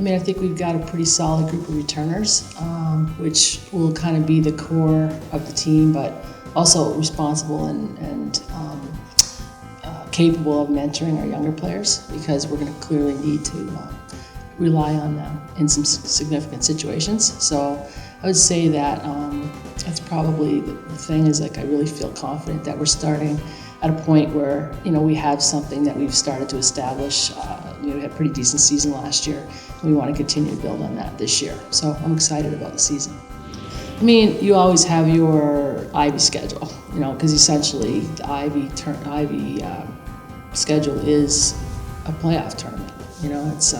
I mean, I think we've got a pretty solid group of returners, which will kind of be the core of the team, but also responsible and capable of mentoring our younger players, because we're going to clearly need to rely on them in some significant situations. So I would say that that's probably the thing, is like I really feel confident that we're starting at a point where, you know, we have something that we've started to establish. You know, we had a pretty decent season last year, and we want to continue to build on that this year. So I'm excited about the season. I mean, you always have your Ivy schedule, you know, because essentially the Ivy schedule is a playoff tournament. You know, it's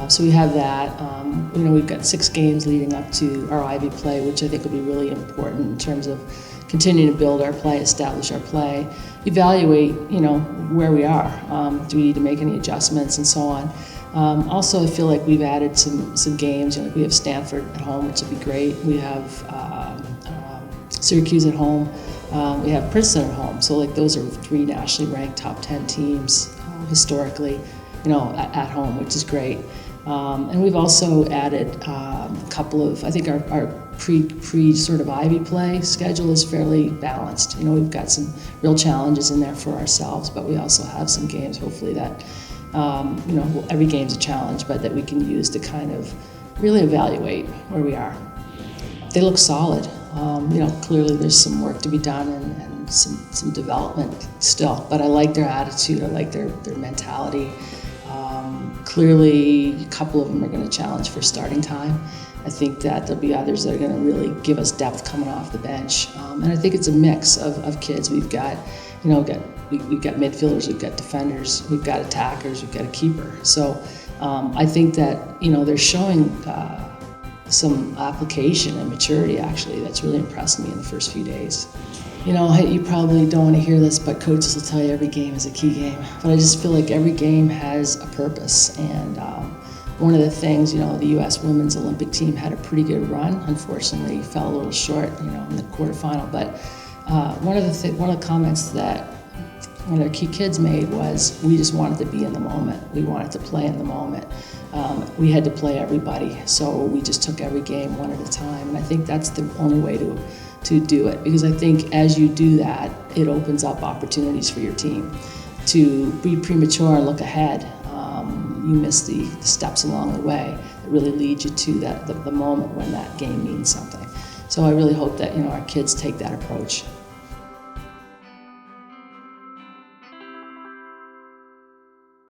so we have that. You know, we've got 6 games leading up to our Ivy play, which I think will be really important in terms of continuing to build our play, establish our play, evaluate, you know, where we are. Do we need to make any adjustments and so on? Also, I feel like we've added some games. You know, we have Stanford at home, which will be great. We have Syracuse at home. We have Princeton at home. So, like, those are 3 nationally ranked top 10 teams historically, you know, at home, which is great. And we've also added a couple of, I think our pre sort of Ivy play schedule is fairly balanced. You know, we've got some real challenges in there for ourselves, but we also have some games, hopefully, that, you know, every game's a challenge, but that we can use to kind of really evaluate where we are. They look solid. You know, clearly there's some work to be done and some development still, but I like their attitude, I like their mentality. Clearly, a couple of them are going to challenge for starting time. I think that there'll be others that are going to really give us depth coming off the bench. And I think it's a mix of kids. We've got, you know, we've got midfielders, we've got defenders, we've got attackers, we've got a keeper. So I think that, you know, they're showing some application and maturity, actually, that's really impressed me in the first few days. You know, you probably don't want to hear this, but coaches will tell you every game is a key game. But I just feel like every game has a purpose. And one of the things, you know, the U.S. Women's Olympic team had a pretty good run. Unfortunately, fell a little short, you know, in the quarterfinal. But one of the comments that one of their key kids made was, we just wanted to be in the moment. We wanted to play in the moment. We had to play everybody, so we just took every game one at a time. And I think that's the only way to do it, because I think as you do that, it opens up opportunities for your team. To be premature and look ahead, you miss the steps along the way that really lead you to the moment when that game means something. So I really hope that, you know, our kids take that approach.